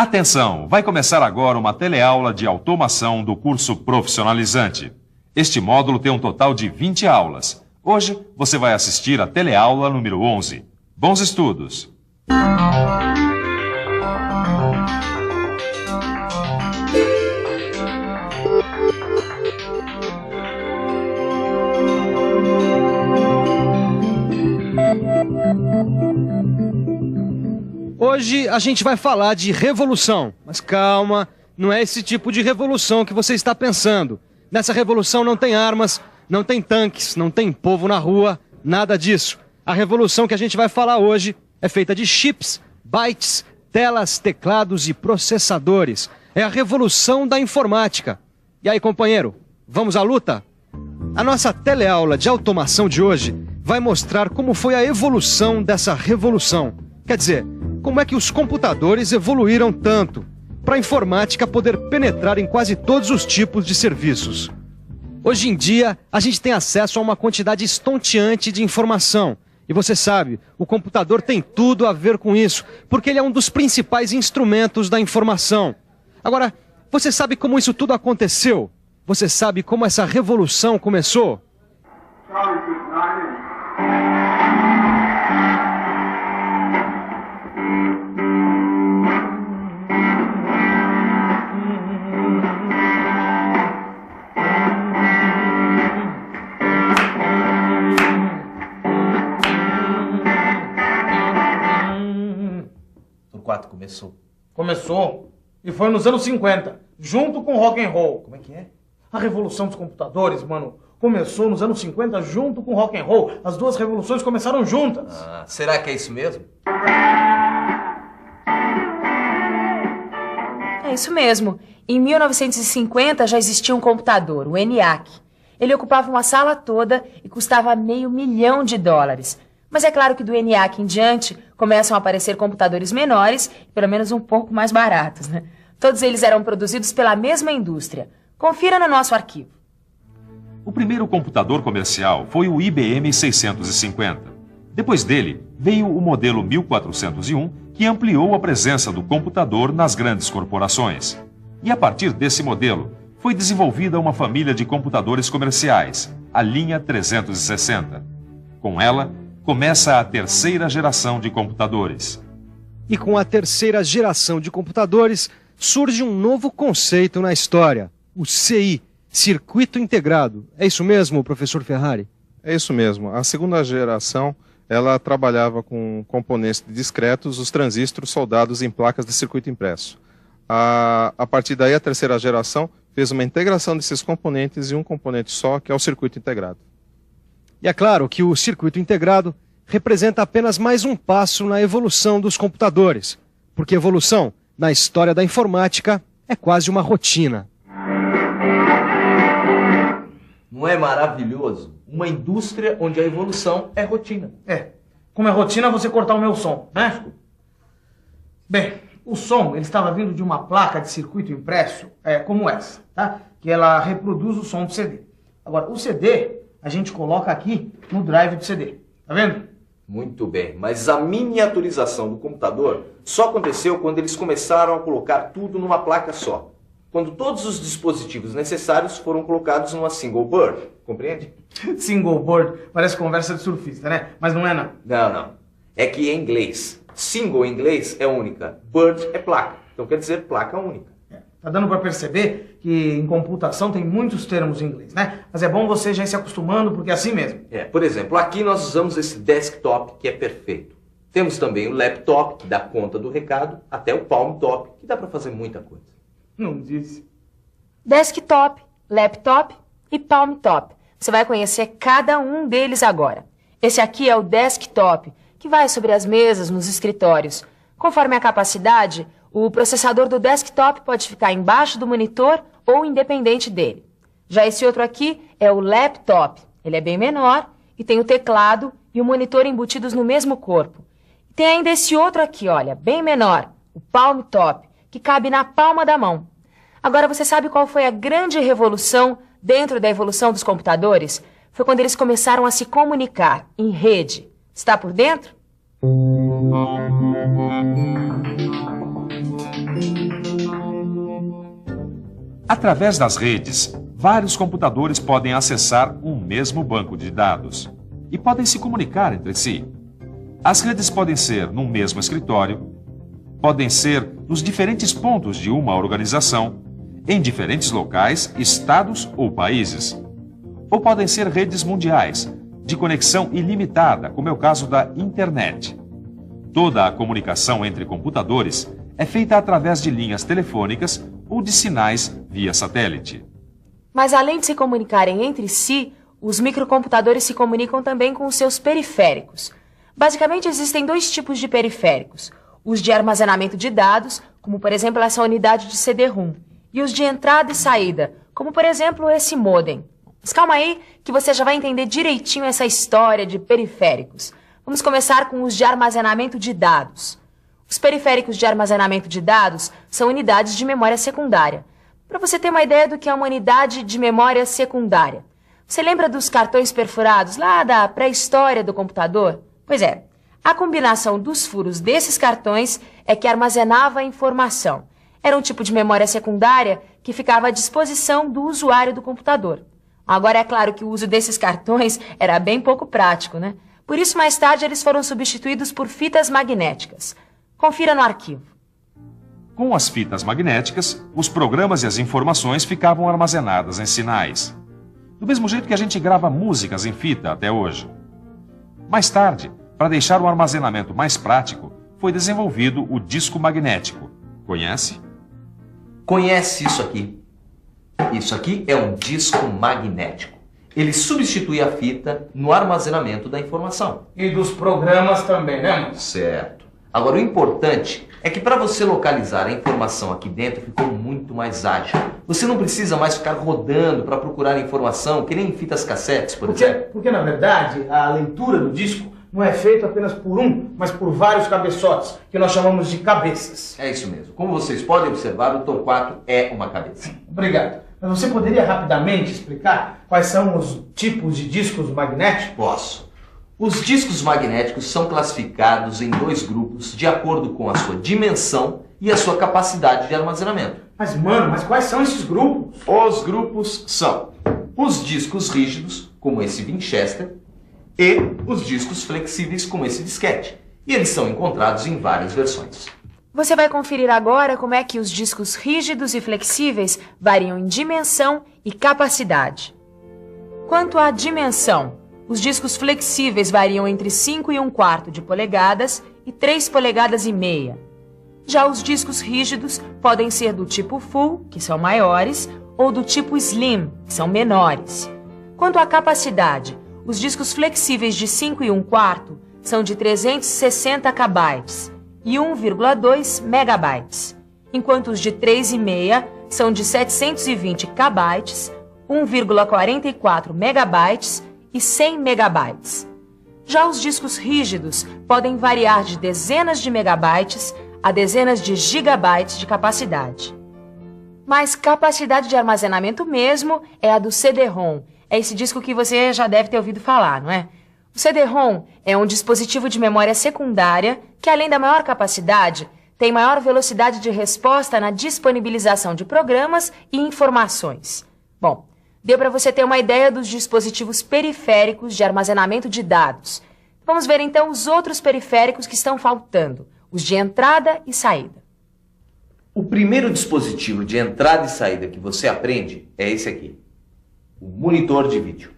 Atenção! Vai começar agora uma teleaula de automação do curso profissionalizante. Este módulo tem um total de 20 aulas. Hoje você vai assistir a teleaula número 11. Bons estudos! Hoje a gente vai falar de revolução, mas calma, não é esse tipo de revolução que você está pensando. Nessa revolução não tem armas, não tem tanques, não tem povo na rua, nada disso. A revolução que a gente vai falar hoje é feita de chips, bytes, telas, teclados e processadores. É a revolução da informática. E aí, companheiro, vamos à luta? A nossa teleaula de automação de hoje vai mostrar como foi a evolução dessa revolução. Quer dizer, como é que os computadores evoluíram tanto para a informática poder penetrar em quase todos os tipos de serviços. Hoje em dia, a gente tem acesso a uma quantidade estonteante de informação. E você sabe, o computador tem tudo a ver com isso, porque ele é um dos principais instrumentos da informação. Agora, você sabe como isso tudo aconteceu? Você sabe como essa revolução começou? Começou. E foi nos anos 50, junto com o rock and roll. Como é que é? A revolução dos computadores, mano, começou nos anos 50 junto com o rock and roll. As duas revoluções começaram juntas. Será que é isso mesmo? É isso mesmo. Em 1950 já existia um computador, o ENIAC. Ele ocupava uma sala toda e custava $500 mil. Mas é claro que do ENIAC em diante começam a aparecer computadores menores, pelo menos um pouco mais baratos, né? Todos eles eram produzidos pela mesma indústria. Confira no nosso arquivo. O primeiro computador comercial foi o IBM 650. Depois dele, veio o modelo 1401, que ampliou a presença do computador nas grandes corporações. E a partir desse modelo, foi desenvolvida uma família de computadores comerciais, a linha 360. Com ela, começa a terceira geração de computadores. E com a terceira geração de computadores, surge um novo conceito na história, o CI, Circuito Integrado. É isso mesmo, professor Ferrari? É isso mesmo. A segunda geração, ela trabalhava com componentes discretos, os transistores soldados em placas de circuito impresso. A partir daí, a terceira geração fez uma integração desses componentes em um componente só, que é o circuito integrado. E é claro que o circuito integrado representa apenas mais um passo na evolução dos computadores, porque evolução, na história da informática, é quase uma rotina. Não é maravilhoso? Uma indústria onde a evolução é rotina. Como é rotina você cortar o meu som, né? Bem, o som ele estava vindo de uma placa de circuito impresso, como essa, tá? Que ela reproduz o som do CD. Agora, o CD a gente coloca aqui no drive do CD, tá vendo? Muito bem, mas a miniaturização do computador só aconteceu quando eles começaram a colocar tudo numa placa só. Quando todos os dispositivos necessários foram colocados numa single board, compreende? Single board, parece conversa de surfista, né? Mas não é não. Não. É que em inglês, single em inglês é única, board é placa. Então quer dizer placa única. Tá dando para perceber que em computação tem muitos termos em inglês, né? Mas é bom você já ir se acostumando, porque é assim mesmo. Por exemplo, aqui nós usamos esse desktop, que é perfeito. Temos também o laptop, que dá conta do recado, até o palm top, que dá para fazer muita coisa. Não disse. Desktop, laptop e palm top. Você vai conhecer cada um deles agora. Esse aqui é o desktop, que vai sobre as mesas nos escritórios. Conforme a capacidade, o processador do desktop pode ficar embaixo do monitor ou independente dele. Já esse outro aqui é o laptop. Ele é bem menor e tem o teclado e o monitor embutidos no mesmo corpo. E tem ainda esse outro aqui, olha, bem menor, o palm top, que cabe na palma da mão. Agora, você sabe qual foi a grande revolução dentro da evolução dos computadores? Foi quando eles começaram a se comunicar em rede. Está por dentro? Através das redes, vários computadores podem acessar um mesmo banco de dados e podem se comunicar entre si. As redes podem ser num mesmo escritório, podem ser nos diferentes pontos de uma organização, em diferentes locais, estados ou países. Ou podem ser redes mundiais, de conexão ilimitada, como é o caso da internet. Toda a comunicação entre computadores é feita através de linhas telefônicas ou de sinais via satélite. Mas além de se comunicarem entre si, os microcomputadores se comunicam também com os seus periféricos. Basicamente, existem dois tipos de periféricos. Os de armazenamento de dados, como por exemplo essa unidade de CD-ROM, e os de entrada e saída, como por exemplo esse modem. Mas calma aí, que você já vai entender direitinho essa história de periféricos. Vamos começar com os de armazenamento de dados. Os periféricos de armazenamento de dados são unidades de memória secundária. Para você ter uma ideia do que é uma unidade de memória secundária. Você lembra dos cartões perfurados lá da pré-história do computador? Pois é, a combinação dos furos desses cartões é que armazenava a informação. Era um tipo de memória secundária que ficava à disposição do usuário do computador. Agora é claro que o uso desses cartões era bem pouco prático, né? Por isso, mais tarde, eles foram substituídos por fitas magnéticas. Confira no arquivo. Com as fitas magnéticas, os programas e as informações ficavam armazenadas em sinais. Do mesmo jeito que a gente grava músicas em fita até hoje. Mais tarde, para deixar o armazenamento mais prático, foi desenvolvido o disco magnético. Conhece? Conhece isso aqui? Isso aqui é um disco magnético. Ele substitui a fita no armazenamento da informação. E dos programas também, né, mano? Certo. Agora, o importante é que para você localizar a informação aqui dentro ficou muito mais ágil. Você não precisa mais ficar rodando para procurar informação, que nem em fitas cassetes, por exemplo. Porque, na verdade, a leitura do disco não é feita apenas por um, mas por vários cabeçotes, que nós chamamos de cabeças. É isso mesmo. Como vocês podem observar, o Torquato é uma cabeça. Obrigado. Mas você poderia rapidamente explicar quais são os tipos de discos magnéticos? Posso. Os discos magnéticos são classificados em dois grupos de acordo com a sua dimensão e a sua capacidade de armazenamento. Mas, mano, quais são esses grupos? Os grupos são os discos rígidos, como esse Winchester, e os discos flexíveis, como esse disquete. E eles são encontrados em várias versões. Você vai conferir agora como é que os discos rígidos e flexíveis variam em dimensão e capacidade. Quanto à dimensão, os discos flexíveis variam entre 5 1/4 de polegadas e 3 polegadas e meia. Já os discos rígidos podem ser do tipo Full, que são maiores, ou do tipo Slim, que são menores. Quanto à capacidade, os discos flexíveis de 5 1/4 são de 360 KB e 1,2 MB, enquanto os de 3,5 são de 720 KB, 1,44 MB e 100 MB. Já os discos rígidos podem variar de dezenas de megabytes a dezenas de gigabytes de capacidade. Mas capacidade de armazenamento mesmo é a do CD-ROM. É esse disco que você já deve ter ouvido falar, não é? O CD-ROM é um dispositivo de memória secundária que, além da maior capacidade, tem maior velocidade de resposta na disponibilização de programas e informações. Bom, deu para você ter uma ideia dos dispositivos periféricos de armazenamento de dados. Vamos ver então os outros periféricos que estão faltando, os de entrada e saída. O primeiro dispositivo de entrada e saída que você aprende é esse aqui, o monitor de vídeo.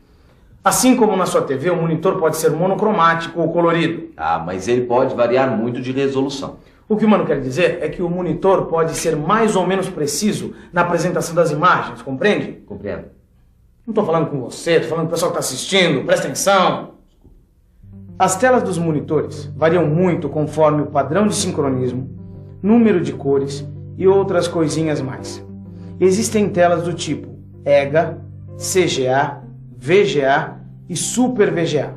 Assim como na sua TV, o monitor pode ser monocromático ou colorido. Ah, mas ele pode variar muito de resolução. O que o mano quer dizer é que o monitor pode ser mais ou menos preciso na apresentação das imagens, compreende? Compreendo. Não estou falando com você, estou falando com o pessoal que está assistindo, presta atenção. As telas dos monitores variam muito conforme o padrão de sincronismo, número de cores e outras coisinhas mais. Existem telas do tipo EGA, CGA, VGA e Super VGA.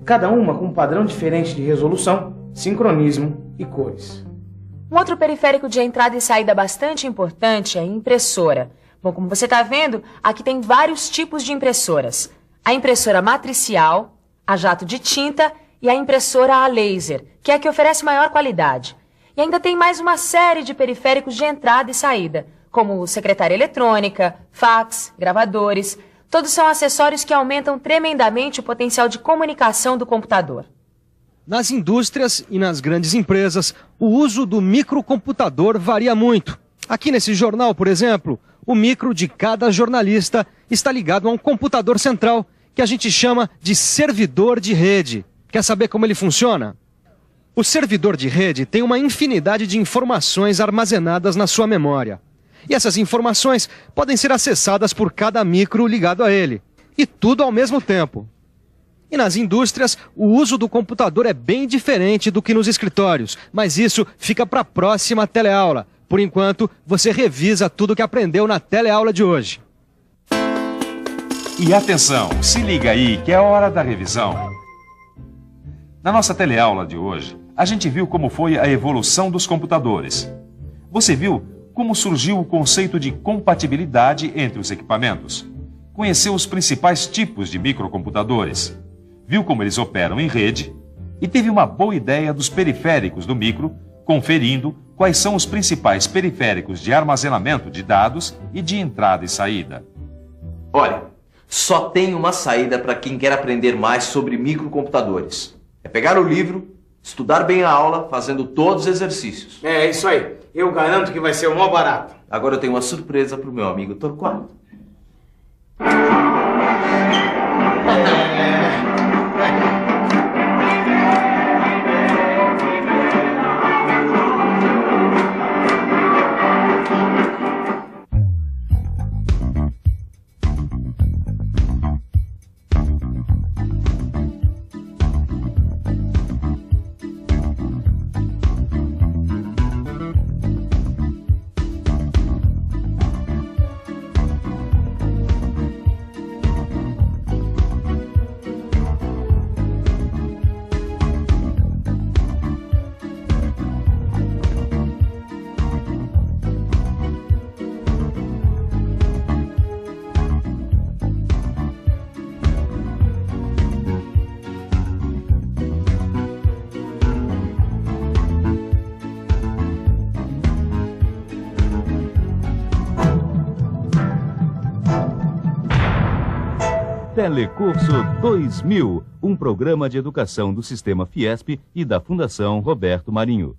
Cada uma com um padrão diferente de resolução, sincronismo e cores. Um outro periférico de entrada e saída bastante importante é a impressora. Bom, como você está vendo, aqui tem vários tipos de impressoras. A impressora matricial, a jato de tinta e a impressora a laser, que é a que oferece maior qualidade. E ainda tem mais uma série de periféricos de entrada e saída, como secretária eletrônica, fax, gravadores. Todos são acessórios que aumentam tremendamente o potencial de comunicação do computador. Nas indústrias e nas grandes empresas, o uso do microcomputador varia muito. Aqui nesse jornal, por exemplo, o micro de cada jornalista está ligado a um computador central, que a gente chama de servidor de rede. Quer saber como ele funciona? O servidor de rede tem uma infinidade de informações armazenadas na sua memória. E essas informações podem ser acessadas por cada micro ligado a ele. E tudo ao mesmo tempo. E nas indústrias, o uso do computador é bem diferente do que nos escritórios. Mas isso fica para a próxima teleaula. Por enquanto, você revisa tudo que aprendeu na teleaula de hoje. E atenção, se liga aí que é hora da revisão. Na nossa teleaula de hoje, a gente viu como foi a evolução dos computadores. Você viu como surgiu o conceito de compatibilidade entre os equipamentos. Conheceu os principais tipos de microcomputadores. Viu como eles operam em rede e teve uma boa ideia dos periféricos do micro, conferindo quais são os principais periféricos de armazenamento de dados e de entrada e saída. Olha, só tem uma saída para quem quer aprender mais sobre microcomputadores. É pegar o livro, estudar bem a aula, fazendo todos os exercícios. É isso aí. Eu garanto que vai ser o maior barato. Agora eu tenho uma surpresa para o meu amigo Torquato. Telecurso 2000, um programa de educação do Sistema Fiesp e da Fundação Roberto Marinho.